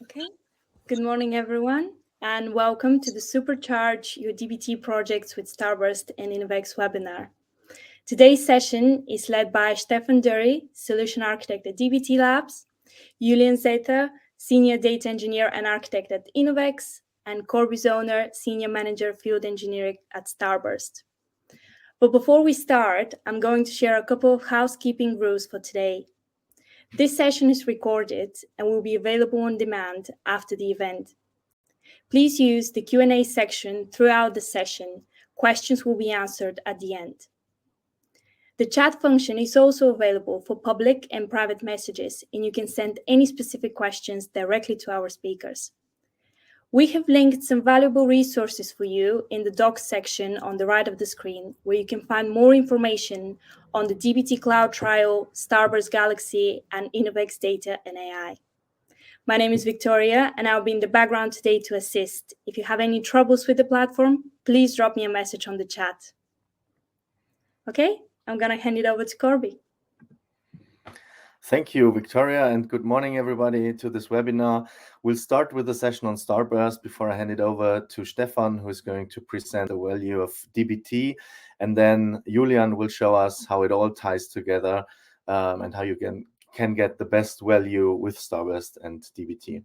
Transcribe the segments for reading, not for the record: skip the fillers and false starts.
Okay. Good morning, everyone, and welcome to the Supercharge Your DBT projects with Starburst and inovex webinar. Today's session is led by Stefan Dury, Solution Architect at DBT Labs, Julian Zeta, Senior Data Engineer and Architect at inovex, and Corby Zoner, Senior Manager Field Engineering at Starburst. But before we start, I'm going to share a couple of housekeeping rules for today. This session is recorded and will be available on demand after the event. Please use the Q&A section throughout the session. Questions will be answered at the end. The chat function is also available for public and private messages, and you can send any specific questions directly to our speakers. We have linked some valuable resources for you in the docs section on the right of the screen, where you can find more information on the DBT Cloud Trial, Starburst Galaxy, and inovex Data and AI. My name is Victoria, and I'll be in the background today to assist. If you have any troubles with the platform, please drop me a message on the chat. Okay, I'm going to hand it over to Corby. Thank you, Victoria, and good morning, everybody, to this webinar. We'll start with the session on Starburst before I hand it over to Stefan, who is going to present the value of DBT, and then Julian will show us how it all ties together and how you can get the best value with Starburst and DBT.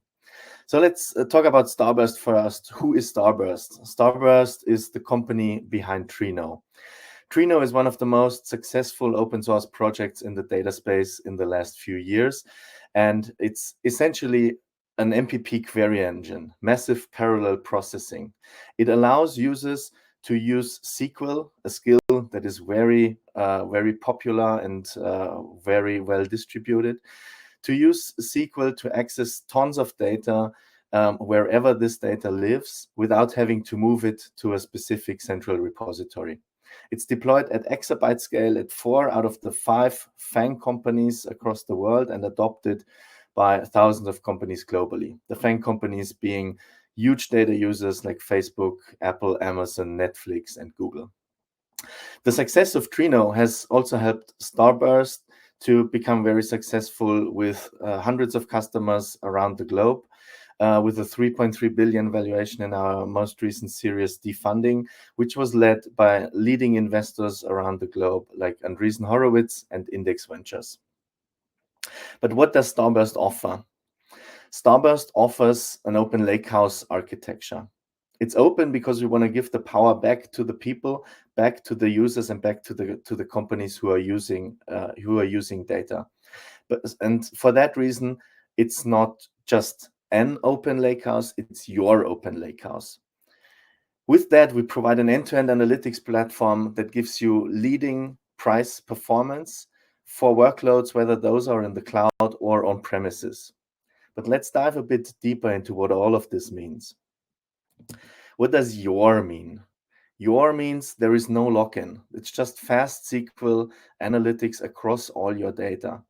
So let's talk about Starburst first. Who is Starburst? Starburst is the company behind Trino. Trino is one of the most successful open source projects in the data space in the last few years, and it's essentially an MPP query engine, massive parallel processing. It allows users to use SQL, a skill that is very popular and very well distributed, to use SQL to access tons of data wherever this data lives without having to move it to a specific central repository. It's deployed at exabyte scale at 4 out of the 5 FANG companies across the world and adopted by thousands of companies globally. The FANG companies being huge data users like Facebook, Apple, Amazon, Netflix, and Google. The success of Trino has also helped Starburst to become very successful with hundreds of customers around the globe. With a 3.3 billion valuation in our most recent Series D funding, which was led by leading investors around the globe like Andreessen Horowitz and Index Ventures. But what does Starburst offer? Starburst offers an open Lakehouse architecture. It's open because we want to give the power back to the people, back to the users, and back to the companies who are using data. And for that reason, it's not just an open Lakehouse, it's your open Lakehouse. With that, we provide an end-to-end analytics platform that gives you leading price performance for workloads, whether those are in the cloud or on premises. But let's dive a bit deeper into what all of this means. What does your mean? Your means there is no lock-in. It's just fast SQL analytics across all your data.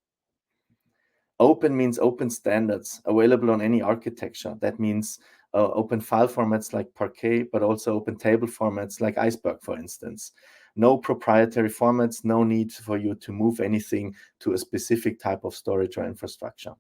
Open means open standards available on any architecture. That means open file formats like Parquet, but also open table formats like Iceberg, for instance. No proprietary formats, no need for you to move anything to a specific type of storage or infrastructure.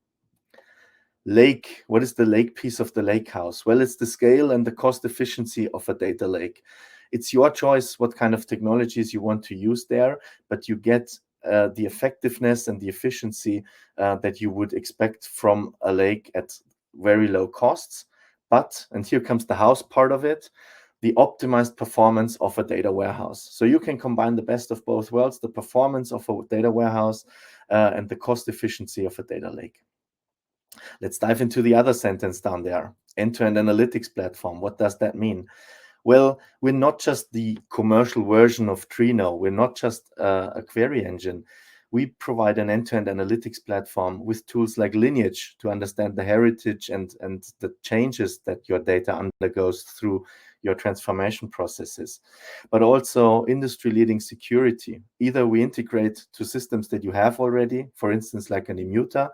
Lake, what is the lake piece of the Lakehouse? Well, it's the scale and the cost efficiency of a data lake. It's your choice what kind of technologies you want to use there, but you get the effectiveness and the efficiency that you would expect from a lake at very low costs. But, and here comes the house part of it, the optimized performance of a data warehouse. So you can combine the best of both worlds, the performance of a data warehouse and the cost efficiency of a data lake. Let's dive into the other sentence down there. End-to-end analytics platform. What does that mean? Well, we're not just the commercial version of Trino. We're not just a query engine. We provide an end-to-end analytics platform with tools like Lineage to understand the heritage and the changes that your data undergoes through your transformation processes, but also industry-leading security. Either we integrate to systems that you have already, for instance, like an Immuta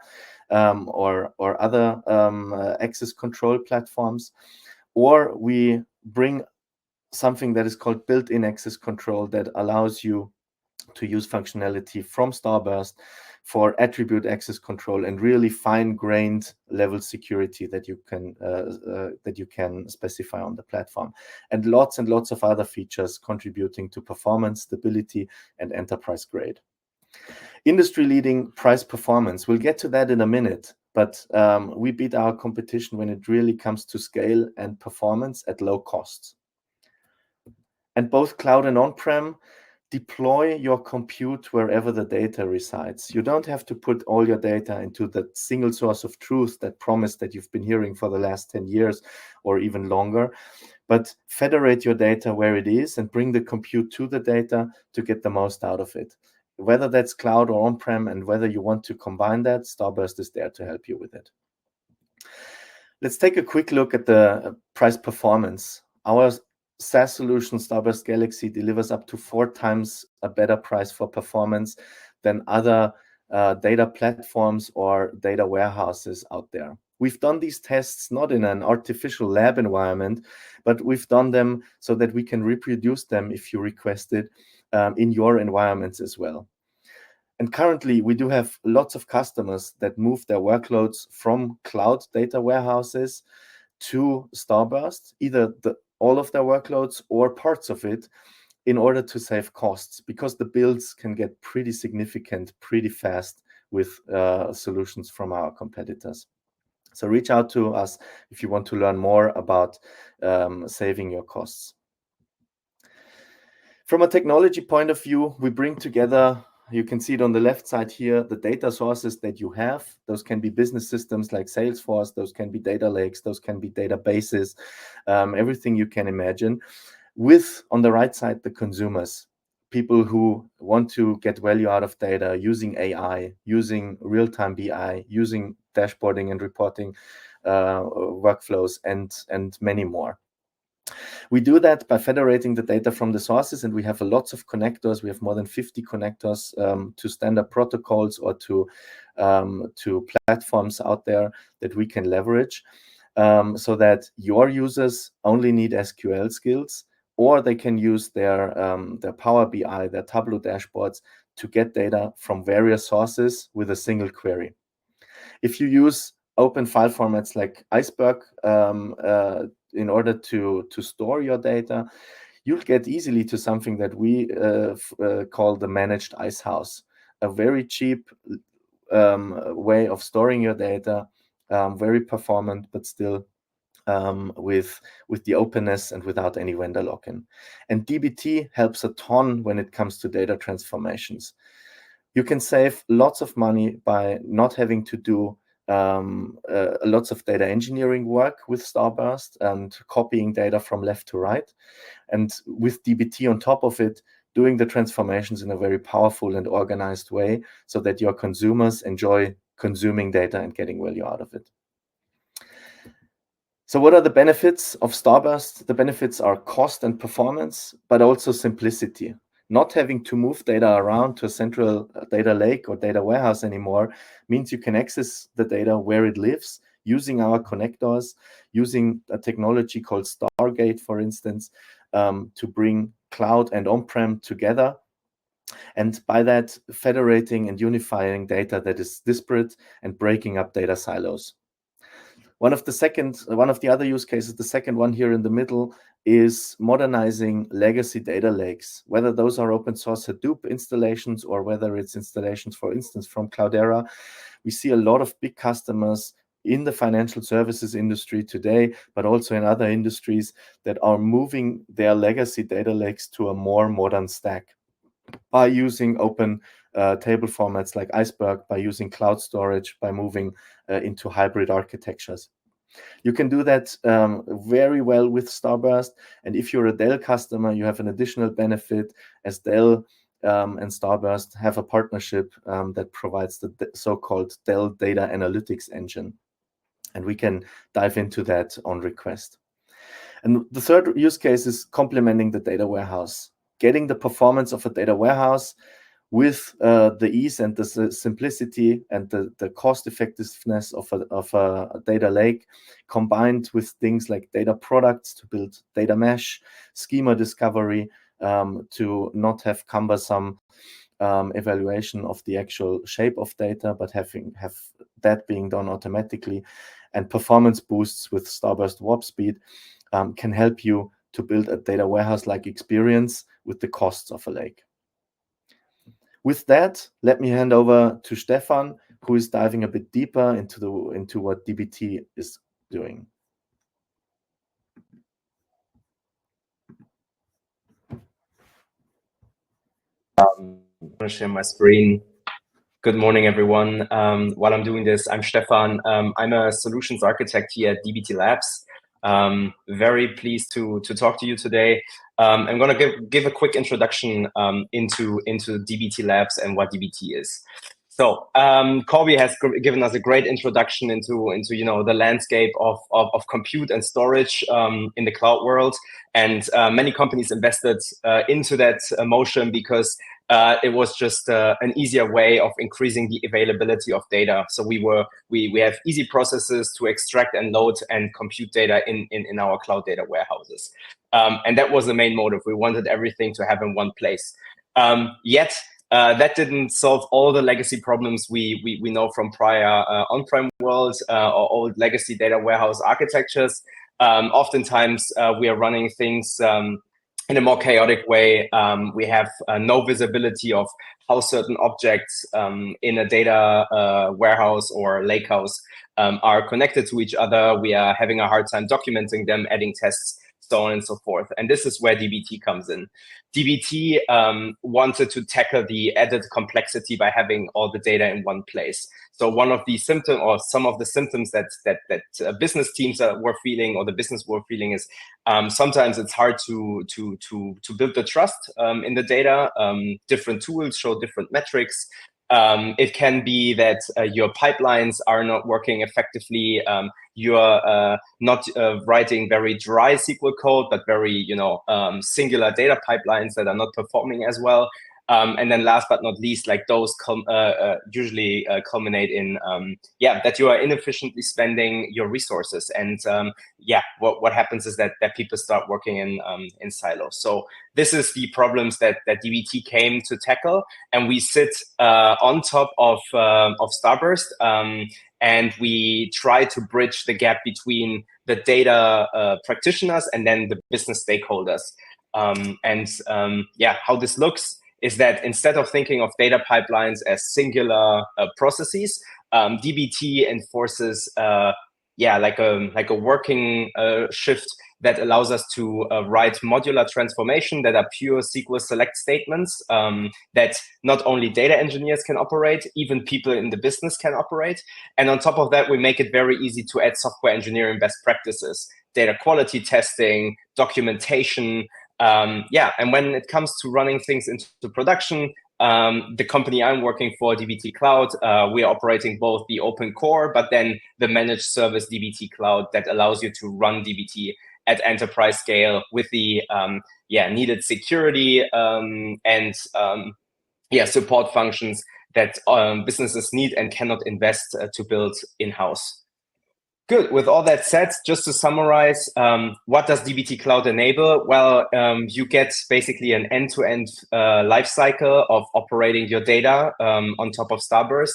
or other access control platforms, or we bring something that is called built-in access control that allows you to use functionality from Starburst for attribute access control, and really fine-grained level security that you can specify on the platform, and lots of other features contributing to performance, stability, and enterprise grade. Industry-leading price performance. We'll get to that in a minute, but we beat our competition when it really comes to scale and performance at low costs. And both cloud and on-prem, deploy your compute wherever the data resides. You don't have to put all your data into that single source of truth, that promise that you've been hearing for the last 10 years or even longer, but federate your data where it is and bring the compute to the data to get the most out of it. Whether that's cloud or on-prem, and whether you want to combine that, Starburst is there to help you with it. Let's take a quick look at the price performance. Our SaaS solution, Starburst Galaxy, delivers up to 4 times a better price for performance than other data platforms or data warehouses out there. We've done these tests not in an artificial lab environment, but we've done them so that we can reproduce them if you request it in your environments as well. And currently, we do have lots of customers that move their workloads from cloud data warehouses to Starburst, either all of their workloads or parts of it, in order to save costs, because the builds can get pretty significant pretty fast with solutions from our competitors. So reach out to us if you want to learn more about saving your costs. From a technology point of view, we bring together, you can see it on the left side here, the data sources that you have. Those can be business systems like Salesforce, those can be data lakes, those can be databases, everything you can imagine. With, on the right side, the consumers, people who want to get value out of data using AI, using real-time BI, using dashboarding and reporting workflows, and many more. We do that by federating the data from the sources, and we have lots of connectors. We have more than 50 connectors to standard protocols or to platforms out there that we can leverage, so that your users only need SQL skills, or they can use their Power BI, their Tableau dashboards to get data from various sources with a single query. If you use open file formats like Iceberg in order to store your data, you'll get easily to something that we call the managed Icehouse, a very cheap way of storing your data, very performant, but still with the openness and without any vendor lock-in. And DBT helps a ton when it comes to data transformations. You can save lots of money by not having to do lots of data engineering work with Starburst and copying data from left to right. And with DBT on top of it, doing the transformations in a very powerful and organized way so that your consumers enjoy consuming data and getting value out of it. So what are the benefits of Starburst? The benefits are cost and performance, but also simplicity. Not having to move data around to a central data lake or data warehouse anymore means you can access the data where it lives, using our connectors, using a technology called Stargate, for instance, to bring cloud and on-prem together. And by that, federating and unifying data that is disparate and breaking up data silos. One of the other use cases, the second one here in the middle, is modernizing legacy data lakes, whether those are open source Hadoop installations or whether it's installations, for instance, from Cloudera. We see a lot of big customers in the financial services industry today, but also in other industries, that are moving their legacy data lakes to a more modern stack by using open table formats like Iceberg, by using cloud storage, by moving into hybrid architectures. You can do that very well with Starburst. And if you're a Dell customer, you have an additional benefit, as Dell and Starburst have a partnership that provides the so-called Dell Data Analytics Engine. And we can dive into that on request. And the third use case is complementing the data warehouse, getting the performance of a data warehouse with the ease and the simplicity and the cost effectiveness of a data lake, combined with things like data products to build data mesh, schema discovery, to not have cumbersome evaluation of the actual shape of data, but have that being done automatically. And performance boosts with Starburst warp speed can help you to build a data warehouse-like experience with the costs of a lake. With that, let me hand over to Stefan, who is diving a bit deeper into what DBT is doing. I'm going to share my screen. Good morning, everyone. While I'm doing this, I'm Stefan. I'm a solutions architect here at DBT Labs. Very pleased to talk to you today. I'm going to give a quick introduction into DBT Labs and what DBT is. So Corby has given us a great introduction into the landscape of compute and storage in the cloud world, and many companies invested into that motion because it was just an easier way of increasing the availability of data. So we have easy processes to extract and load and compute data in our cloud data warehouses, and that was the main motive. We wanted everything to have in one place. Yet that didn't solve all the legacy problems we know from prior on-prem worlds or old legacy data warehouse architectures. Oftentimes we are running things in a more chaotic way. We have no visibility of how certain objects in a data warehouse or lakehouse are connected to each other. We are having a hard time documenting them, adding tests, so on and so forth. And this is where DBT comes in. DBT wanted to tackle the added complexity by having all the data in one place. So one of the symptoms, or some of the symptoms that business teams were feeling, or the business were feeling, is sometimes it's hard to build the trust in the data. Different tools show different metrics. It can be that your pipelines are not working effectively. You're not writing very dry SQL code, but very singular data pipelines that are not performing as well. And then last but not least, like those usually culminate in that you are inefficiently spending your resources. And what happens is that people start working in silos. So this is the problems that DBT came to tackle, and we sit on top of Starburst, and we try to bridge the gap between the data practitioners and then the business stakeholders. How this looks is that instead of thinking of data pipelines as singular processes, DBT enforces like a working shift that allows us to write modular transformation that are pure SQL select statements that not only data engineers can operate, even people in the business can operate. And on top of that, we make it very easy to add software engineering best practices, data quality testing, documentation. And when it comes to running things into production, the company I'm working for, DBT Cloud, we are operating both the open core, but then the managed service DBT Cloud that allows you to run DBT at enterprise scale with the needed security and support functions that businesses need and cannot invest to build in-house. Good. With all that said, just to summarize, what does DBT Cloud enable? Well, you get basically an end-to-end lifecycle of operating your data on top of Starburst.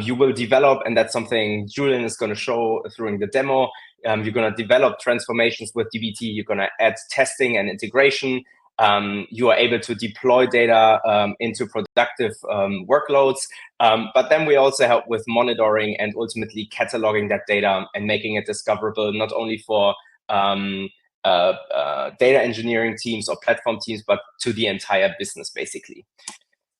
You will develop, and that's something Julian is going to show during the demo. You're going to develop transformations with DBT. You're going to add testing and integration. You are able to deploy data into productive workloads. But then we also help with monitoring and ultimately cataloging that data and making it discoverable, not only for data engineering teams or platform teams, but to the entire business, basically.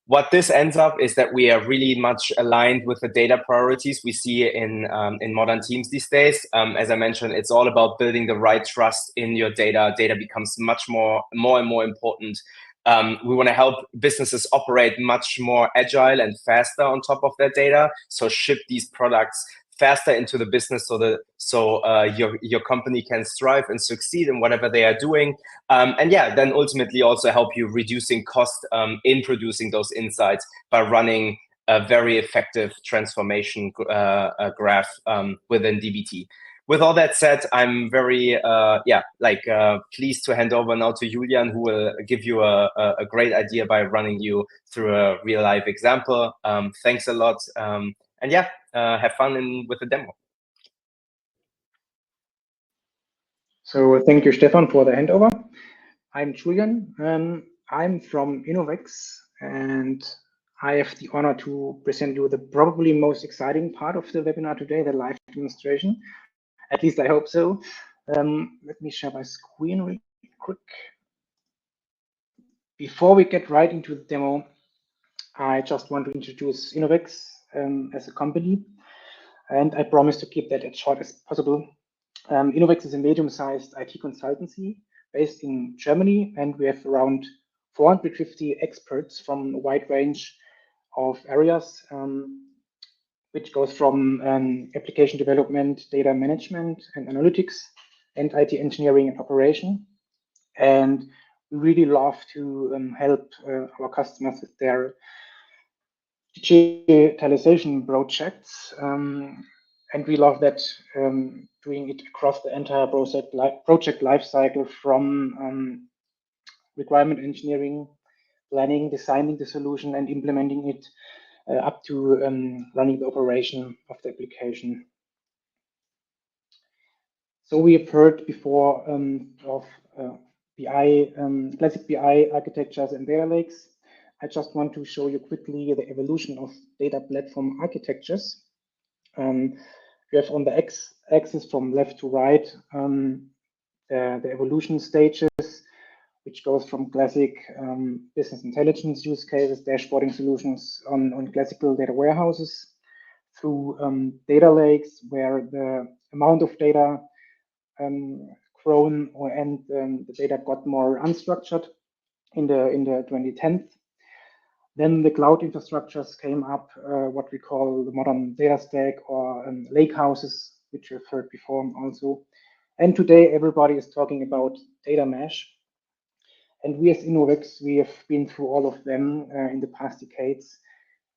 What this ends up is that we are really much aligned with the data priorities we see in modern teams these days. As I mentioned, it's all about building the right trust in your data. Data becomes much more and more important. We want to help businesses operate much more agile and faster on top of their data. So ship these products faster into the business so your company can strive and succeed in whatever they are doing. Then ultimately also help you reducing cost in producing those insights by running a very effective transformation graph within DBT. with all that said, I'm very pleased to hand over now to Julian, who will give you a great idea by running you through a real life example. Thanks a lot, and have fun with the demo. So thank you, Stefan, for the handover. I'm Julian. I'm from inovex, and I have the honor to present you the probably most exciting part of the webinar today, the live demonstration. At least I hope so. Let me share my screen really quick. Before we get right into the demo, I just want to introduce inovex as a company, and I promise to keep that as short as possible. inovex is a medium-sized IT consultancy based in Germany, and we have around 450 experts from a wide range of areas, which goes from application development, data management and analytics, and IT engineering and operation. And we really love to help our customers with their digitalization projects. And we love that doing it across the entire project lifecycle, from requirement engineering, planning, designing the solution, and implementing it up to running the operation of the application. So we have heard before of classic BI architectures and data lakes. I just want to show you quickly the evolution of data platform architectures. We have on the x-axis from left to right the evolution stages, which goes from classic business intelligence use cases, dashboarding solutions on classical data warehouses, through data lakes, where the amount of data grown and the data got more unstructured in the 2010s. Then the cloud infrastructures came up, what we call the modern data stack, or lakehouses, which you've heard before also. And today everybody is talking about data mesh. And we as inovex, we have been through all of them in the past decades.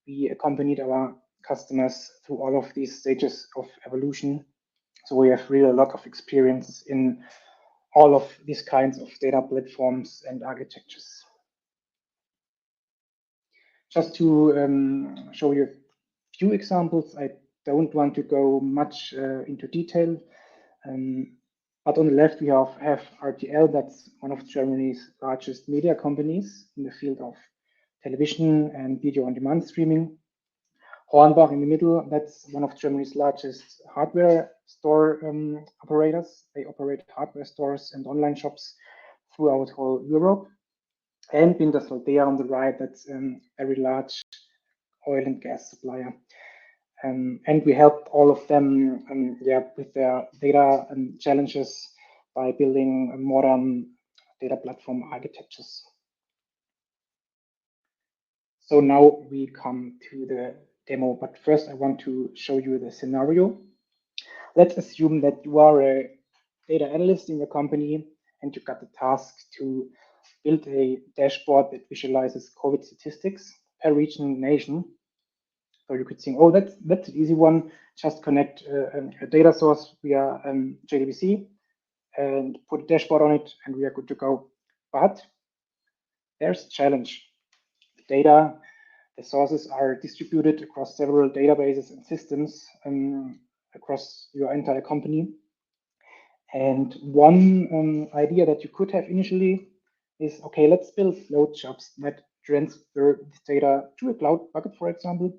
We accompanied our customers through all of these stages of evolution. So we have really a lot of experience in all of these kinds of data platforms and architectures. Just to show you a few examples, I don't want to go much into detail, but on the left we have RTL, that's one of Germany's largest media companies in the field of television and video on demand streaming. Hornbach in the middle, that's one of Germany's largest hardware store operators. They operate hardware stores and online shops throughout whole Europe. And Wintershall on the right, that's a very large oil and gas supplier. And we help all of them with their data and challenges by building modern data platform architectures. So now we come to the demo, but first I want to show you the scenario. Let's assume that you are a data analyst in your company and you got the task to build a dashboard that visualizes COVID statistics per region and nation. So you could think, oh, that's an easy one. Just connect a data source via JDBC and put a dashboard on it, and we are good to go. But there's a challenge. The sources are distributed across several databases and systems across your entire company. And one idea that you could have initially is, okay, let's build load jobs that transfer this data to a cloud bucket, for example,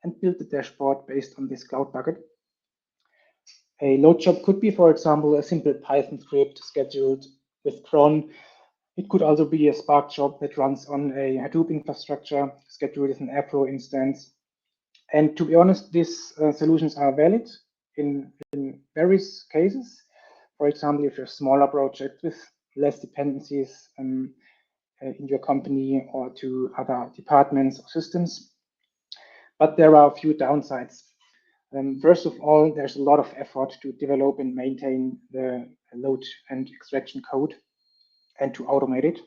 and build the dashboard based on this cloud bucket. A load job could be, for example, a simple Python script scheduled with cron. It could also be a Spark job that runs on a Hadoop infrastructure, scheduled as an Airflow instance. And to be honest, these solutions are valid in various cases. For example, if you're a smaller project with less dependencies in your company or to other departments or systems. But there are a few downsides. First of all, there's a lot of effort to develop and maintain the load and extraction code and to automate it.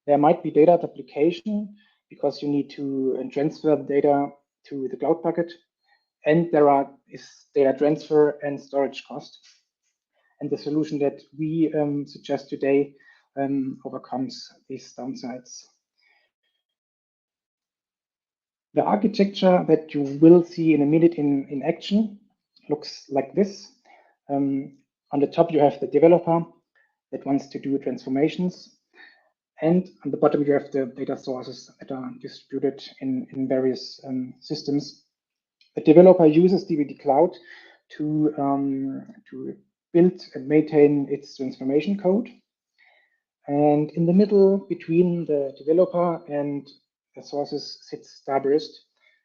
There might be data duplication because you need to transfer the data to the cloud bucket. And there are is data transfer and storage cost. And the solution that we suggest today overcomes these downsides. The architecture that you will see in a minute in action looks like this. On the top, you have the developer that wants to do transformations. And on the bottom, you have the data sources that are distributed in various systems. The developer uses dbt Cloud to build and maintain its transformation code. And in the middle, between the developer and the sources, sits Starburst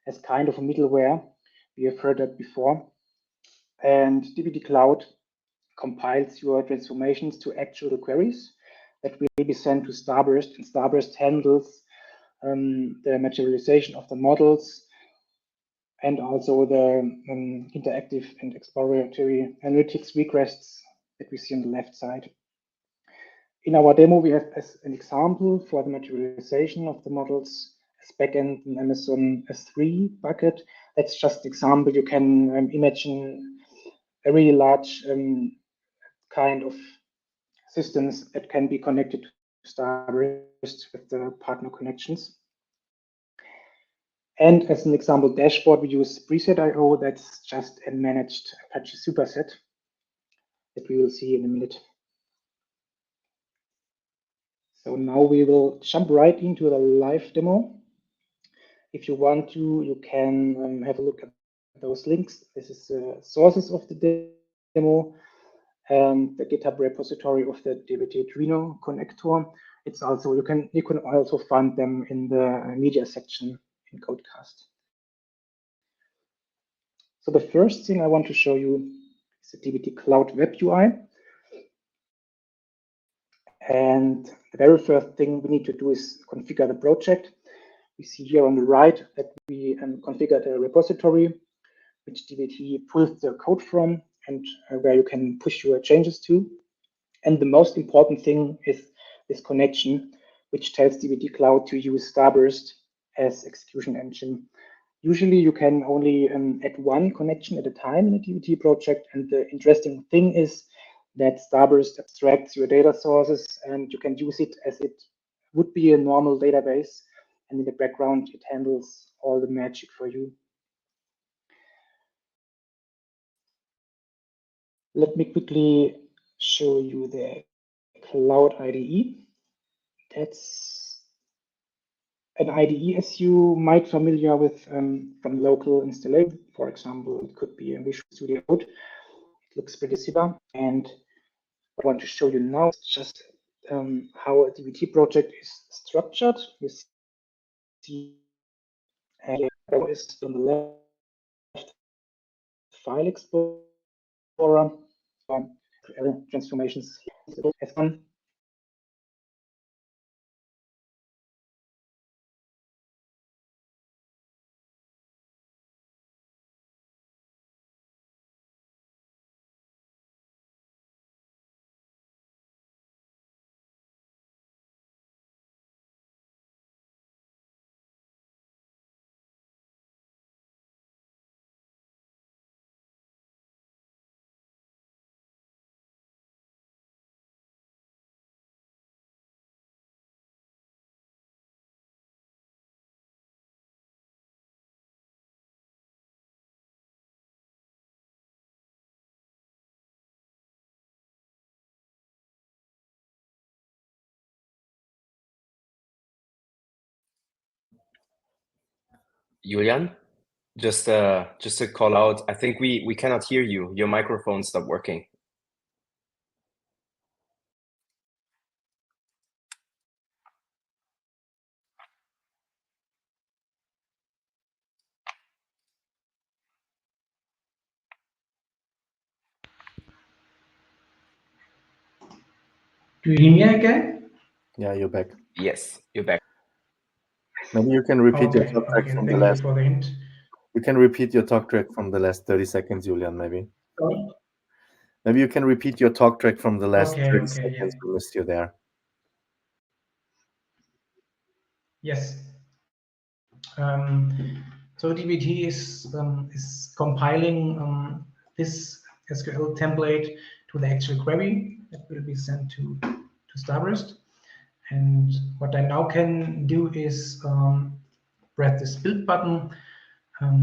as kind of a middleware. We have heard that before. And dbt Cloud compiles your transformations to actual queries that will be sent to Starburst, and Starburst handles the materialization of the models and also the interactive and exploratory analytics requests that we see on the left side. In our demo, we have as an example for the materialization of the models as backend in Amazon S3 bucket. That's just an example. You can imagine a really large kind of systems that can be connected to Starburst with the partner connections. And as an example dashboard, we use preset.io. That's just a managed Apache superset that we will see in a minute. So now we will jump right into the live demo. If you want to, you can have a look at those links. This is the sources of the demo, the GitHub repository of the dbt Arduino connector. It's also you can also find them in the media section in Codecast. So the first thing I want to show you is the dbt Cloud Web UI. And the very first thing we need to do is configure the project. We see here on the right that we configured a repository, which dbt pulls the code from and where you can push your changes to. And the most important thing is this connection, which tells dbt Cloud to use Starburst as execution engine. Usually you can only add one connection at a time in a dbt project. And the interesting thing is that Starburst abstracts your data sources and you can use it as it would be a normal database. And in the background, it handles all the magic for you. Let me quickly show you the Cloud IDE. That's an IDE as you might familiar with from local installation. For example, it could be a Visual Studio Code. It looks pretty similar. And what I want to show you now is just how a dbt project is structured. You see is on the left file explorer, transformations as one. Julian, just to call out, I think we cannot hear you. Your microphone stopped working. Do you hear me again? Yeah, you're back. Yes, you're back. Maybe you can repeat your Okay, talk track okay. from the Thank last. you for the hint. You can repeat your talk track from the last 30 seconds, Julian, maybe. Sorry? Maybe you can repeat your talk track from the last Okay, 30 okay, seconds. yeah. We missed you there. Yes. So dbt is compiling this SQL template to the actual query that will be sent to Starburst. And what I now can do is press this build button.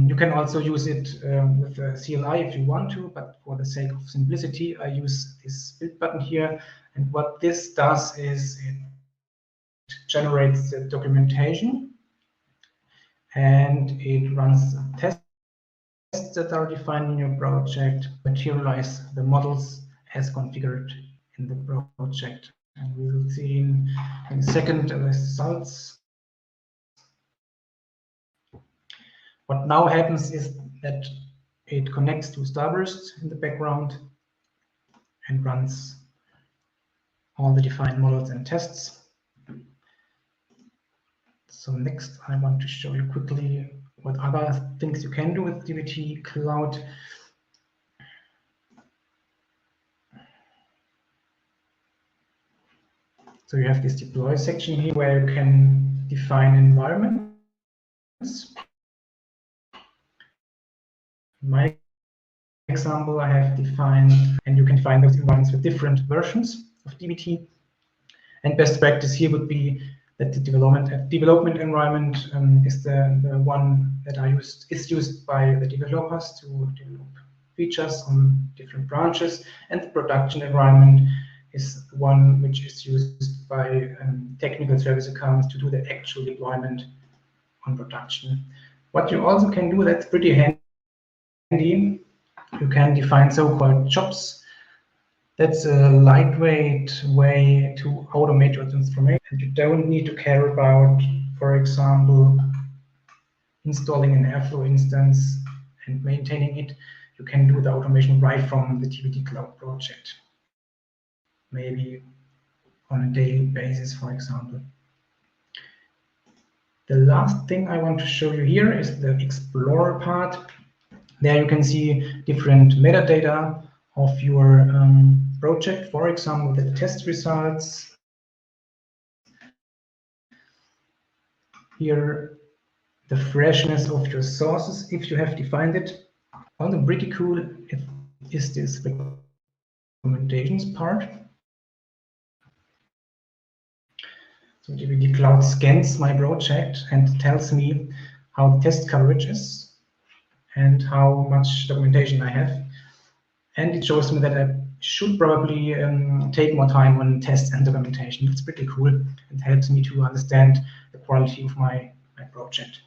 You can also use it with the CLI if you want to, but for the sake of simplicity, I use this build button here. And what this does is it generates the documentation and it runs tests that are defined in your project, materialize the models as configured in the project. And we will see in a second the results. What now happens is that it connects to Starburst in the background and runs all the defined models and tests. So next, I want to show you quickly what other things you can do with dbt Cloud. So you have this deploy section here where you can define environments. In my example, I have defined, and you can define those environments with different versions of dbt. And best practice here would be that the development environment is the one that is used by the developers to develop features on different branches, and the production environment is one which is used by technical service accounts to do the actual deployment on production. What you also can do that's pretty handy, you can define so-called jobs. That's a lightweight way to automate your transformation. And you don't need to care about, for example, installing an Airflow instance and maintaining it. You can do the automation right from the dbt Cloud project, maybe on a daily basis, for example. The last thing I want to show you here is the Explorer part. There you can see different metadata of your project, for example, the test results. Here, the freshness of your sources, if you have defined it. Also pretty cool is this recommendations part. So dbt Cloud scans my project and tells me how the test coverage is and how much documentation I have. And it shows me that I should probably take more time on tests and documentation. It's pretty cool. It helps me to understand the quality of my project.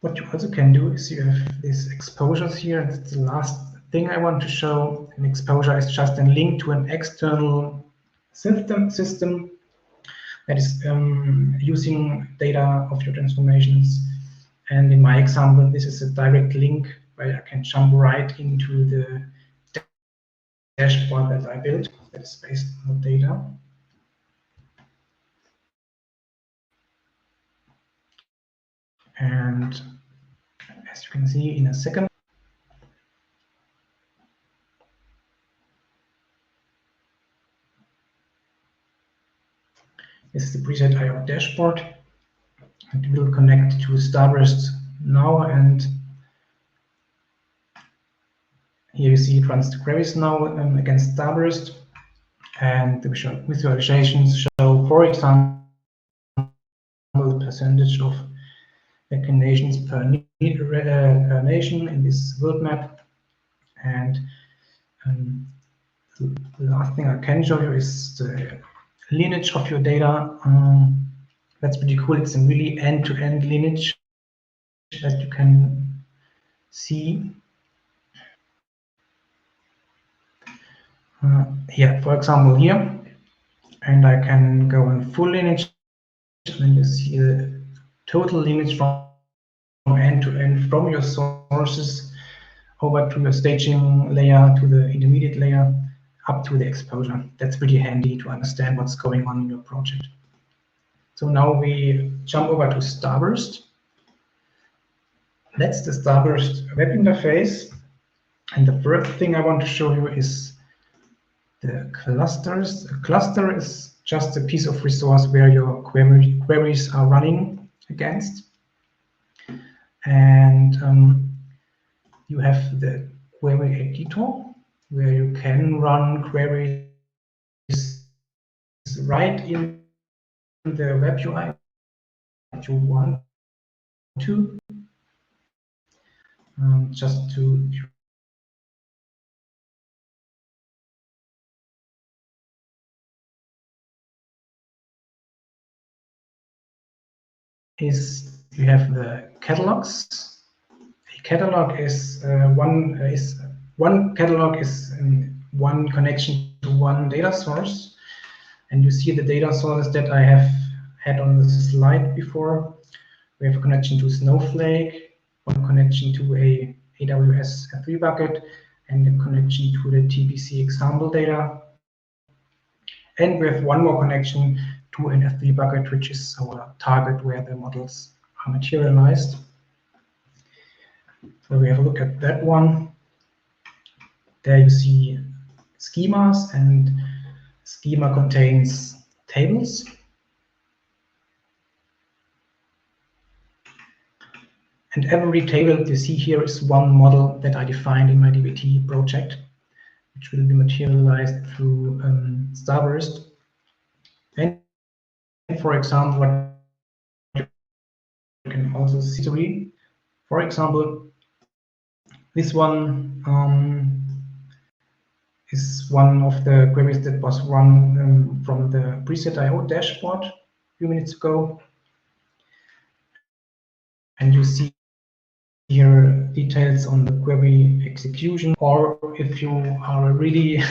What you also can do is you have these exposures here. That's the last thing I want to show. An exposure is just a link to an external system that is using data of your transformations. And in my example, this is a direct link where I can jump right into the dashboard that I built that is based on data. And as you can see in a second, this is the preset IO dashboard. It will connect to Starburst now, and here you see it runs the queries now against Starburst, and the visualizations show, for example, the percentage of vaccinations per nation in this world map. And the last thing I can show you is the lineage of your data. That's pretty cool. It's a really end-to-end lineage that you can see. Here, for example, here, and I can go on full lineage, and you see the total lineage from end to end, from your sources over to your staging layer, to the intermediate layer, up to the exposure. That's pretty handy to understand what's going on in your project. So now we jump over to Starburst. That's the Starburst web interface. And the first thing I want to show you is the clusters. A cluster is just a piece of resource where your queries are running against. And you have the query editor, where you can run queries right in the web UI if you want to. Just to you have the catalogs. A catalog is one catalog is one connection to one data source, and you see the data sources that I have had on the slide before. We have a connection to Snowflake, one connection to a AWS S3 bucket, and a connection to the TBC example data. And we have one more connection to an S3 bucket, which is our target where the models are materialized. So we have a look at that one. There you see schemas, and schema contains tables. And every table that you see here is one model that I defined in my DBT project, which will be materialized through Starburst. And for example, what you can also see, for example, this one is one of the queries that was run from the preset.io dashboard a few minutes ago. And you see here details on the query execution, or if you are a really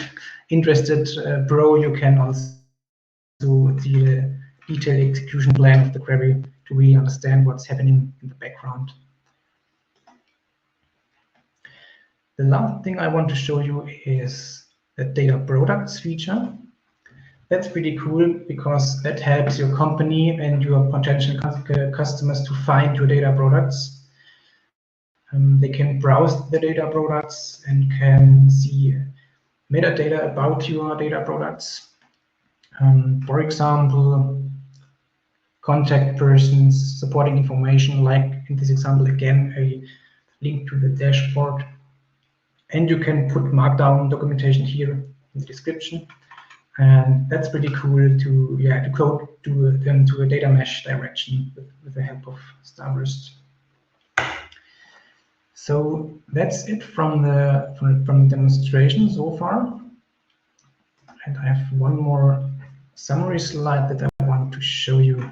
interested pro, you can also see the detailed execution plan of the query to really understand what's happening in the background. The last thing I want to show you is the data products feature. That's pretty cool because that helps your company and your potential customers to find your data products. They can browse the data products and can see metadata about your data products. For example, contact persons, supporting information, like in this example, again, a link to the dashboard. And you can put markdown documentation here in the description. And that's pretty cool to code to a data mesh direction with the help of Starburst. So that's it from the demonstration so far. And I have one more summary slide that I want to show you.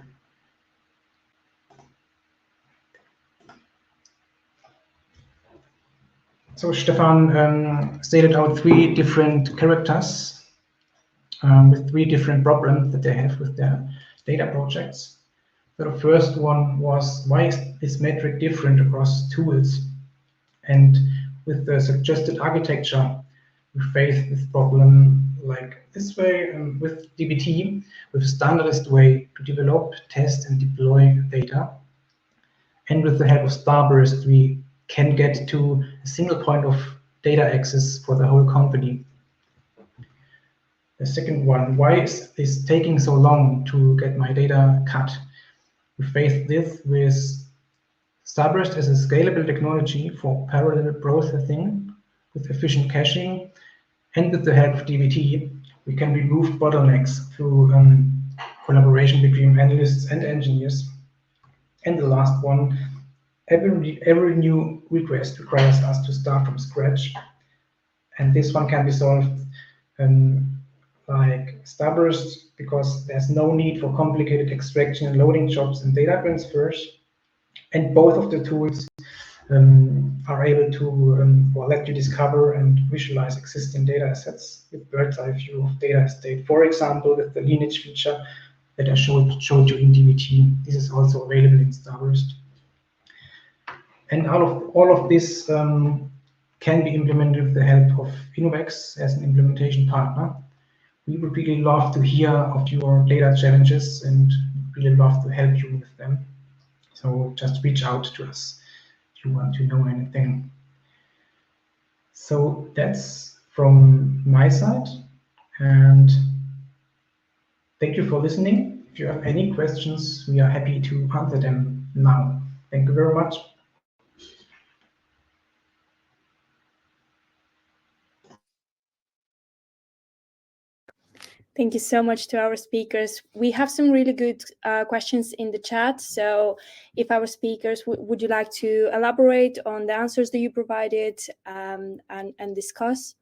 So Stefan stated out 3 different characters with 3 different problems that they have with their data projects. So the first one was, why is this metric different across tools? And with the suggested architecture, we face this problem like this way. With DBT, with a standardized way to develop, test, and deploy data. And with the help of Starburst, we can get to a single point of data access for the whole company. The second one, why is this taking so long to get my data cut? We face this with Starburst as a scalable technology for parallel processing with efficient caching, and with the help of DBT, we can remove bottlenecks through collaboration between analysts and engineers. And the last one, every new request requires us to start from scratch, and this one can be solved like Starburst, because there's no need for complicated extraction and loading jobs and data transfers. And both of the tools are able to let you discover and visualize existing data assets with bird's eye view of data estate. For example, with the lineage feature that I showed you in DBT, this is also available in Starburst. And all of this can be implemented with the help of inovex as an implementation partner. We would really love to hear of your data challenges and really love to help you with them. So just reach out to us if you want to know anything. So that's from my side, and thank you for listening. If you have any questions, we are happy to answer them now. Thank you very much. Thank you so much to our speakers. We have some really good questions in the chat. So if our speakers, would you like to elaborate on the answers that you provided and discuss?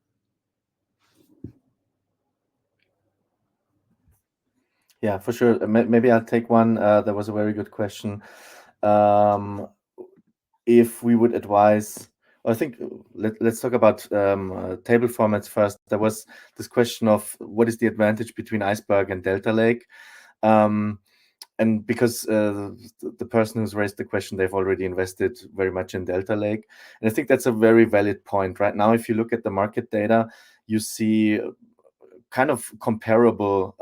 Yeah, for sure. Maybe I'll take one. That was a very good question. If we would advise, I think let's talk about table formats first. There was this question of what is the advantage between Iceberg and Delta Lake, and because the person who's raised the question, they've already invested very much in Delta Lake, and I think that's a very valid point. Right now, if you look at the market data, you see kind of comparable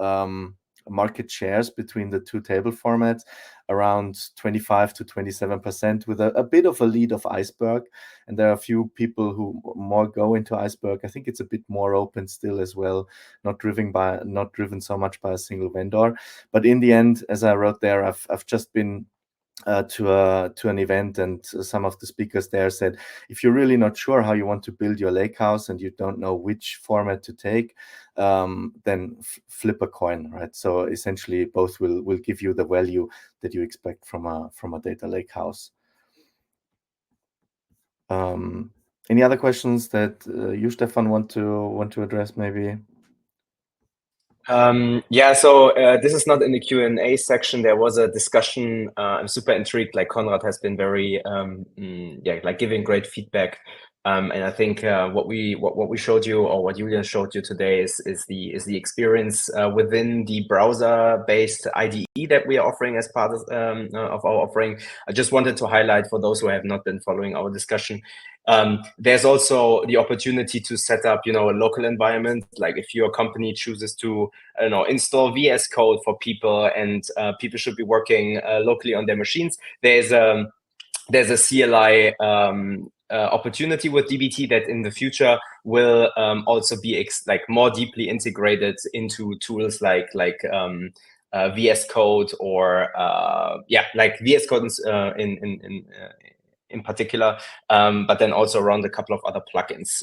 market shares between the two table formats, around 25 to 27%, with a bit of a lead of Iceberg. And there are a few people who more go into Iceberg. I think it's a bit more open still as well, not driven so much by a single vendor. But in the end, as I wrote there, I've just been to an event, and some of the speakers there said, if you're really not sure how you want to build your Lakehouse and you don't know which format to take, then flip a coin, right? So essentially both will give you the value that you expect from a data Lakehouse. Any other questions that you, Stefan, want to address maybe? Yeah, so this is not in the Q&A section. There was a discussion. I'm super intrigued. Like Konrad has been very, like giving great feedback. And I think what we showed you, or what Julian showed you today, is the experience within the browser-based IDE that we are offering as part of our offering. I just wanted to highlight for those who have not been following our discussion. There's also the opportunity to set up, a local environment. Like if your company chooses to, install VS Code for people, and people should be working locally on their machines, there's a CLI opportunity with DBT that in the future will also be more deeply integrated into tools like VS Code, or like VS Code in particular, but then also around a couple of other plugins.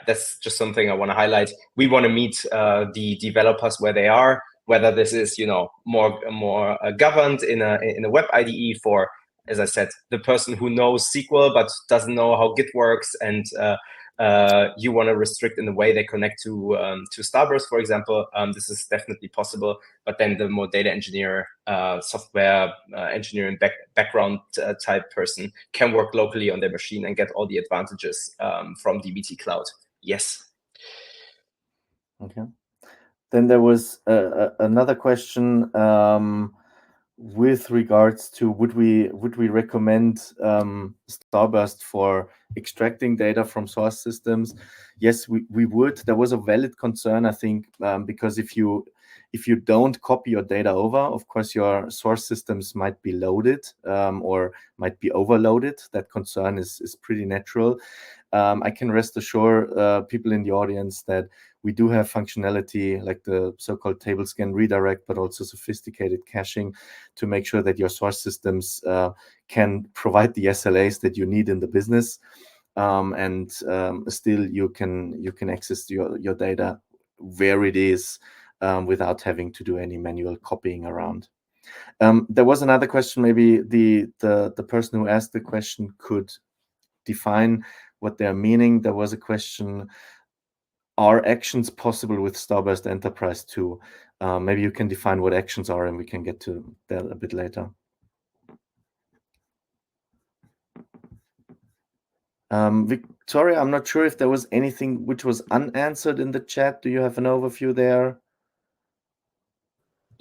That's just something I want to highlight. We want to meet the developers where they are, whether this is more governed in a web IDE for, as I said, the person who knows SQL but doesn't know how Git works, and you want to restrict in the way they connect to Starburst, for example. This is definitely possible. But then the more data engineer, software engineering background type person can work locally on their machine and get all the advantages from DBT Cloud. Yes. Okay. Then there was another question with regards to would we recommend Starburst for extracting data from source systems? Yes, we would. There was a valid concern, I think, because if you don't copy your data over, of course your source systems might be loaded or might be overloaded. That concern is pretty natural. I can rest assure people in the audience that we do have functionality like the so-called table scan redirect, but also sophisticated caching to make sure that your source systems can provide the SLAs that you need in the business, and still you can access your data where it is without having to do any manual copying around. There was another question. Maybe the person who asked the question could define what they're meaning. There was a question: are actions possible with Starburst Enterprise 2? Maybe you can define what actions are, and we can get to that a bit later. Victoria, I'm not sure if there was anything which was unanswered in the chat. Do you have an overview there?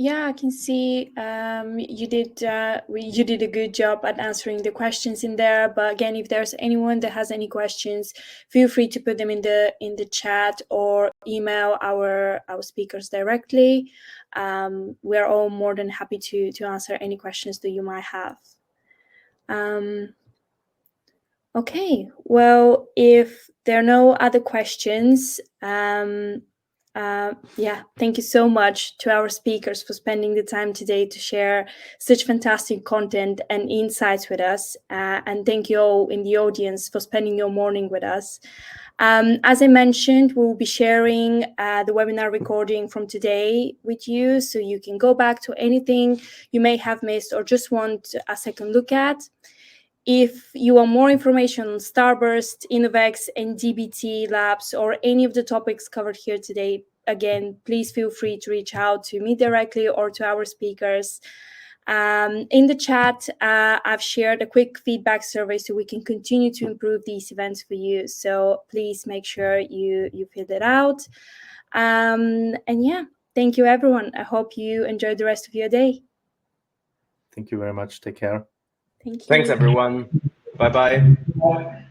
Yeah, I can see you did a good job at answering the questions in there. But again, if there's anyone that has any questions, feel free to put them in the chat or email our speakers directly. We're all more than happy to answer any questions that you might have. Okay, well, if there are no other questions, yeah, thank you so much to our speakers for spending the time today to share such fantastic content and insights with us. And thank you all in the audience for spending your morning with us. As I mentioned, we'll be sharing the webinar recording from today with you, so you can go back to anything you may have missed or just want a second look at. If you want more information on Starburst, inovex, and DBT labs, or any of the topics covered here today, again, please feel free to reach out to me directly or to our speakers. In the chat, I've shared a quick feedback survey so we can continue to improve these events for you. So please make sure you fill it out. And yeah, thank you, everyone. I hope you enjoy the rest of your day. Thank you very much. Take care. Thank you. Thanks, everyone. Bye-bye. Bye.